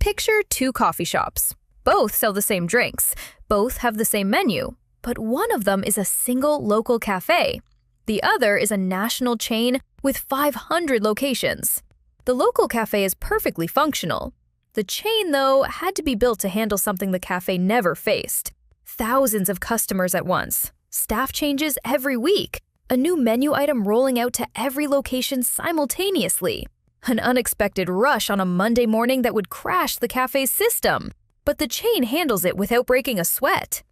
Picture two coffee shops. Both sell the same drinks, both have the same menu, but one of them is a single local cafe. The other is a national chain with 500 locations. The local cafe is perfectly functional. The chain, though, had to be built to handle something the cafe never faced. Thousands of customers at once, staff changes every week, a new menu item rolling out to every location simultaneously. An unexpected rush on a Monday morning that would crash the cafe's system. But the chain handles it without breaking a sweat.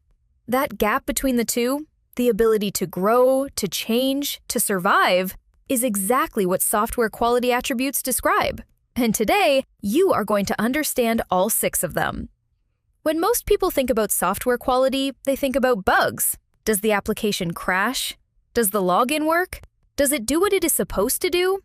That gap between the two, the ability to grow, to change, to survive, is exactly what software quality attributes describe. And today, you are going to understand all 6 of them. When most people think about software quality, they think about bugs. Does the application crash? Does the login work? Does it do what it is supposed to do?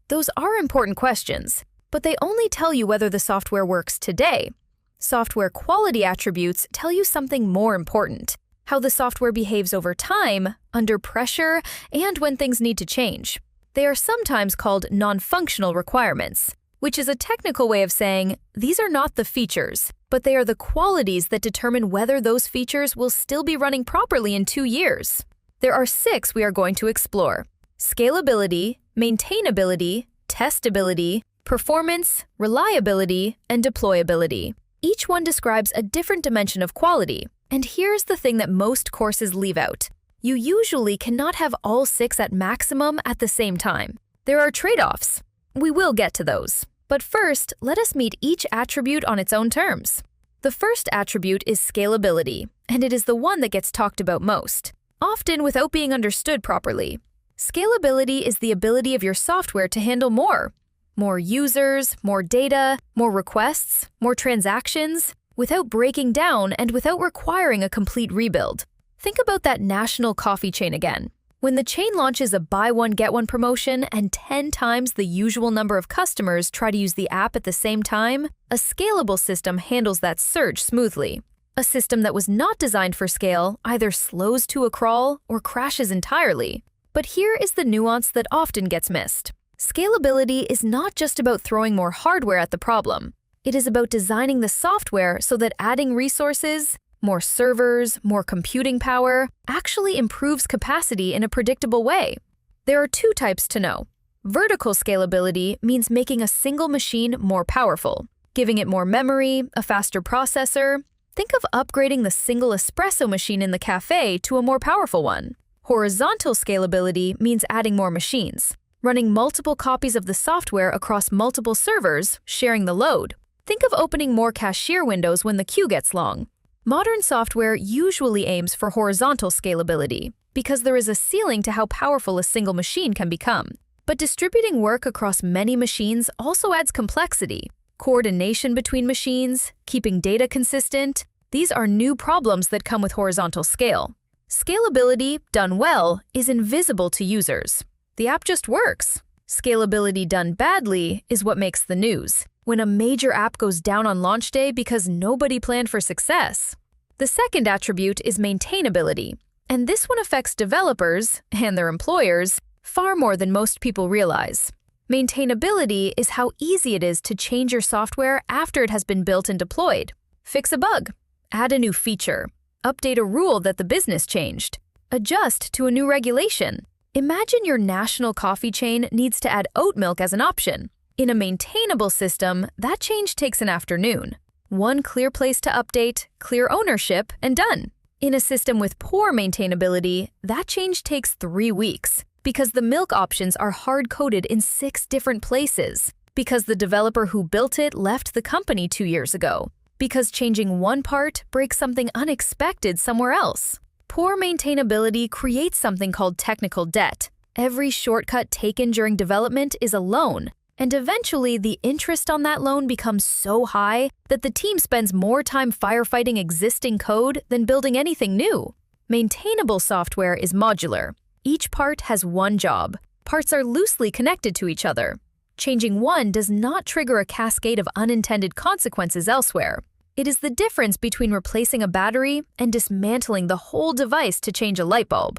Those are important questions, but they only tell you whether the software works today. Software quality attributes tell you something more important: how the software behaves over time, under pressure, and when things need to change. They are sometimes called non-functional requirements, which is a technical way of saying these are not the features, but they are the qualities that determine whether those features will still be running properly in 2 years. There are 6 we are going to explore: scalability, maintainability, testability, performance, reliability, and deployability. Each one describes a different dimension of quality, and here's the thing that most courses leave out. You usually cannot have all 6 at maximum at the same time. There are trade-offs. We will get to those. But first, let us meet each attribute on its own terms. The first attribute is scalability, and it is the one that gets talked about most, often without being understood properly. Scalability is the ability of your software to handle more. More users, more data, more requests, more transactions, without breaking down and without requiring a complete rebuild. Think about that national coffee chain again. When the chain launches a buy one get one promotion and 10 times the usual number of customers try to use the app at the same time, a scalable system handles that surge smoothly. A system that was not designed for scale either slows to a crawl or crashes entirely. But here is the nuance that often gets missed. Scalability is not just about throwing more hardware at the problem. It is about designing the software so that adding resources, more servers, more computing power, actually improves capacity in a predictable way. There are 2 types to know. Vertical scalability means making a single machine more powerful, giving it more memory, a faster processor. Think of upgrading the single espresso machine in the cafe to a more powerful one. Horizontal scalability means adding more machines, running multiple copies of the software across multiple servers, sharing the load. Think of opening more cashier windows when the queue gets long. Modern software usually aims for horizontal scalability because there is a ceiling to how powerful a single machine can become. But distributing work across many machines also adds complexity. Coordination between machines, keeping data consistent, these are new problems that come with horizontal scale. Scalability, done well, is invisible to users. The app just works. Scalability done badly is what makes the news, when a major app goes down on launch day because nobody planned for success. The second attribute is maintainability, and this one affects developers and their employers far more than most people realize. Maintainability is how easy it is to change your software after it has been built and deployed. Fix a bug, add a new feature, update a rule that the business changed, adjust to a new regulation. Imagine your national coffee chain needs to add oat milk as an option. In a maintainable system, that change takes an afternoon. One clear place to update, clear ownership, and done. In a system with poor maintainability, that change takes 3 weeks because the milk options are hard-coded in 6 different places, because the developer who built it left the company 2 years ago, because changing one part breaks something unexpected somewhere else. Poor maintainability creates something called technical debt. Every shortcut taken during development is a loan, and eventually the interest on that loan becomes so high that the team spends more time firefighting existing code than building anything new. Maintainable software is modular. Each part has one job. Parts are loosely connected to each other. Changing one does not trigger a cascade of unintended consequences elsewhere. It is the difference between replacing a battery and dismantling the whole device to change a light bulb.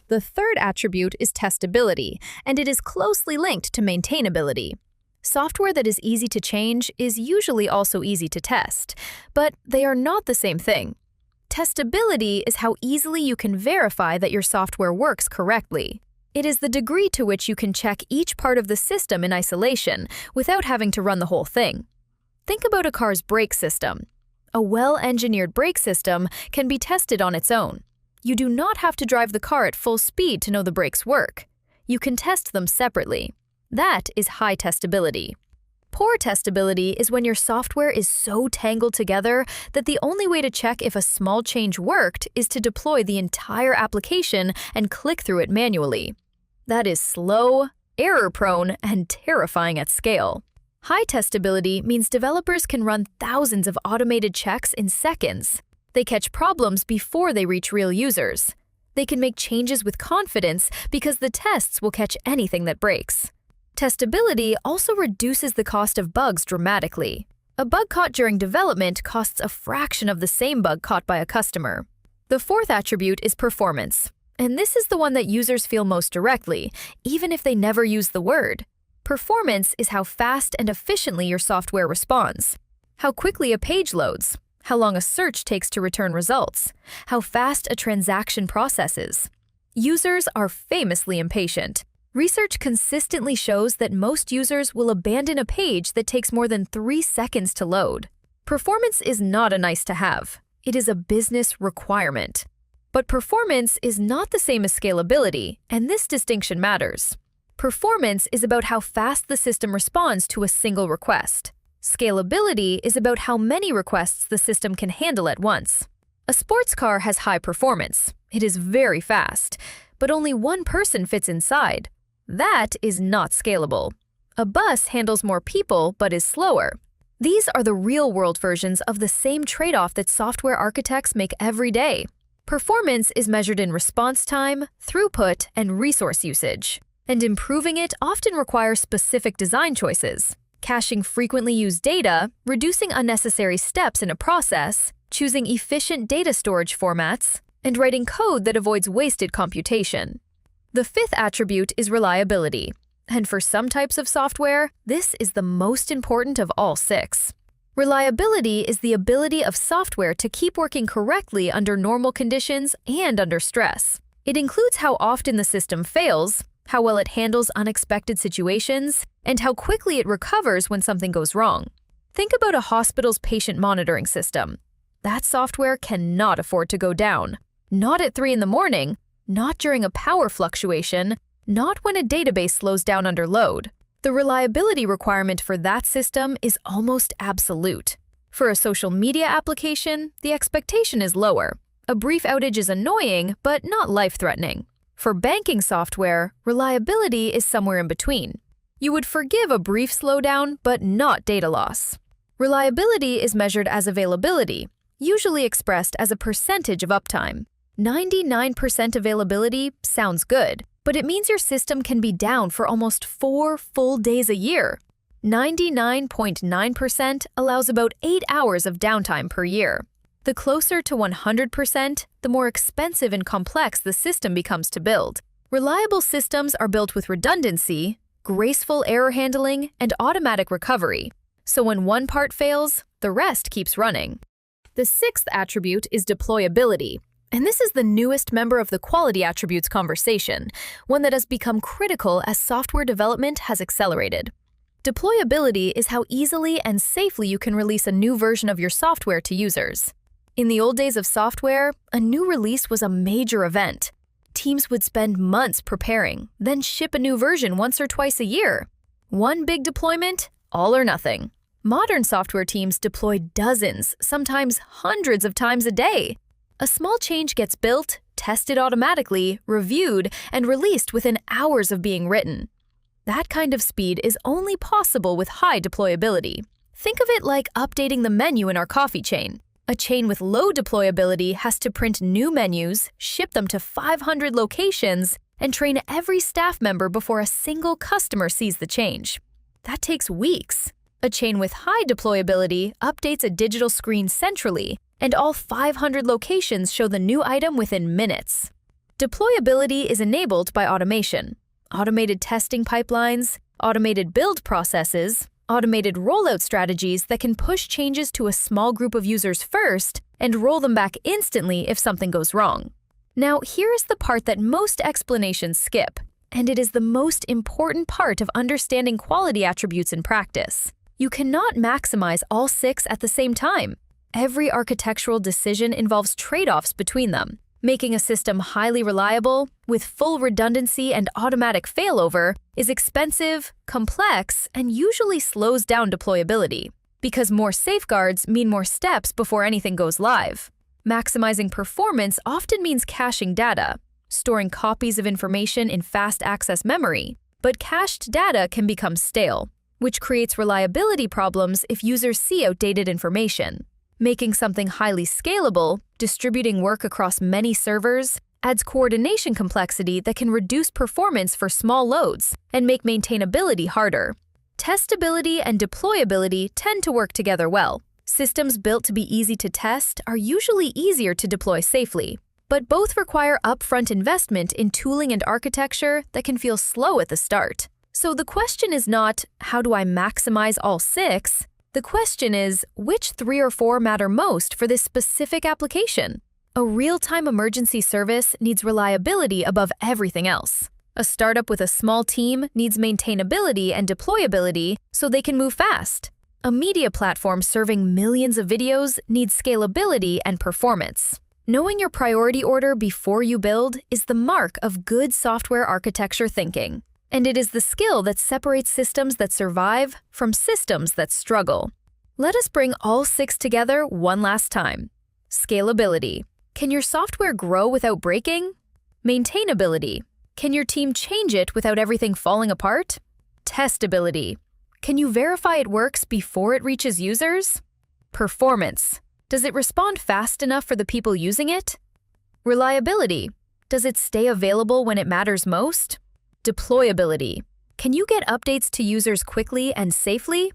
The third attribute is testability, and it is closely linked to maintainability. Software that is easy to change is usually also easy to test, but they are not the same thing. Testability is how easily you can verify that your software works correctly. It is the degree to which you can check each part of the system in isolation without having to run the whole thing. Think about a car's brake system. A well-engineered brake system can be tested on its own. You do not have to drive the car at full speed to know the brakes work. You can test them separately. That is high testability. Poor testability is when your software is so tangled together that the only way to check if a small change worked is to deploy the entire application and click through it manually. That is slow, error-prone, and terrifying at scale. High testability means developers can run thousands of automated checks in seconds. They catch problems before they reach real users. They can make changes with confidence because the tests will catch anything that breaks. Testability also reduces the cost of bugs dramatically. A bug caught during development costs a fraction of the same bug caught by a customer. The fourth attribute is performance, and this is the one that users feel most directly, even if they never use the word. Performance is how fast and efficiently your software responds, how quickly a page loads, how long a search takes to return results, how fast a transaction processes. Users are famously impatient. Research consistently shows that most users will abandon a page that takes more than 3 seconds to load. Performance is not a nice-to-have. It is a business requirement. But performance is not the same as scalability, and this distinction matters. Performance is about how fast the system responds to a single request. Scalability is about how many requests the system can handle at once. A sports car has high performance. It is very fast, but only one person fits inside. That is not scalable. A bus handles more people but is slower. These are the real-world versions of the same trade-off that software architects make every day. Performance is measured in response time, throughput, and resource usage. And improving it often requires specific design choices. Caching frequently used data, reducing unnecessary steps in a process, choosing efficient data storage formats, and writing code that avoids wasted computation. The fifth attribute is reliability, and for some types of software, this is the most important of all 6. Reliability is the ability of software to keep working correctly under normal conditions and under stress. It includes how often the system fails, how well it handles unexpected situations, and how quickly it recovers when something goes wrong. Think about a hospital's patient monitoring system. That software cannot afford to go down. Not at 3 in the morning, not during a power fluctuation, not when a database slows down under load. The reliability requirement for that system is almost absolute. For a social media application, the expectation is lower. A brief outage is annoying, but not life-threatening. For banking software, reliability is somewhere in between. You would forgive a brief slowdown, but not data loss. Reliability is measured as availability, usually expressed as a percentage of uptime. 99% availability sounds good, but it means your system can be down for almost 4 full days a year. 99.9% allows about 8 hours of downtime per year. The closer to 100%, the more expensive and complex the system becomes to build. Reliable systems are built with redundancy, graceful error handling, and automatic recovery. So when one part fails, the rest keeps running. The sixth attribute is deployability. And this is the newest member of the quality attributes conversation, one that has become critical as software development has accelerated. Deployability is how easily and safely you can release a new version of your software to users. In the old days of software, a new release was a major event. Teams would spend months preparing, then ship a new version once or twice a year. One big deployment, all or nothing. Modern software teams deploy dozens, sometimes hundreds of times a day. A small change gets built, tested automatically, reviewed, and released within hours of being written. That kind of speed is only possible with high deployability. Think of it like updating the menu in our coffee chain. A chain with low deployability has to print new menus, ship them to 500 locations, and train every staff member before a single customer sees the change. That takes weeks. A chain with high deployability updates a digital screen centrally, and all 500 locations show the new item within minutes. Deployability is enabled by automation. Automated testing pipelines, automated build processes, automated rollout strategies that can push changes to a small group of users first and roll them back instantly if something goes wrong. Now, here is the part that most explanations skip, and it is the most important part of understanding quality attributes in practice. You cannot maximize all 6 at the same time. Every architectural decision involves trade-offs between them. Making a system highly reliable, with full redundancy and automatic failover, is expensive, complex, and usually slows down deployability, because more safeguards mean more steps before anything goes live. Maximizing performance often means caching data, storing copies of information in fast access memory, but cached data can become stale, which creates reliability problems if users see outdated information. Making something highly scalable, distributing work across many servers, adds coordination complexity that can reduce performance for small loads and make maintainability harder. Testability and deployability tend to work together well. Systems built to be easy to test are usually easier to deploy safely, but both require upfront investment in tooling and architecture that can feel slow at the start. So the question is not, how do I maximize all 6? The question is, which 3 or 4 matter most for this specific application? A real-time emergency service needs reliability above everything else. A startup with a small team needs maintainability and deployability so they can move fast. A media platform serving millions of videos needs scalability and performance. Knowing your priority order before you build is the mark of good software architecture thinking. And it is the skill that separates systems that survive from systems that struggle. Let us bring all 6 together one last time. Scalability. Can your software grow without breaking? Maintainability. Can your team change it without everything falling apart? Testability. Can you verify it works before it reaches users? Performance. Does it respond fast enough for the people using it? Reliability. Does it stay available when it matters most? Deployability. Can you get updates to users quickly and safely?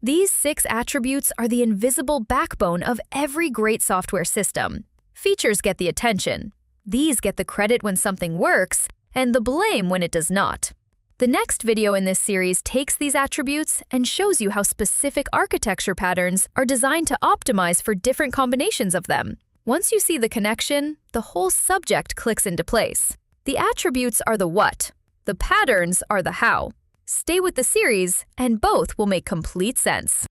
These 6 attributes are the invisible backbone of every great software system. Features get the attention. These get the credit when something works, and the blame when it does not. The next video in this series takes these attributes and shows you how specific architecture patterns are designed to optimize for different combinations of them. Once you see the connection, the whole subject clicks into place. The attributes are the what. The patterns are the how. Stay with the series, and both will make complete sense.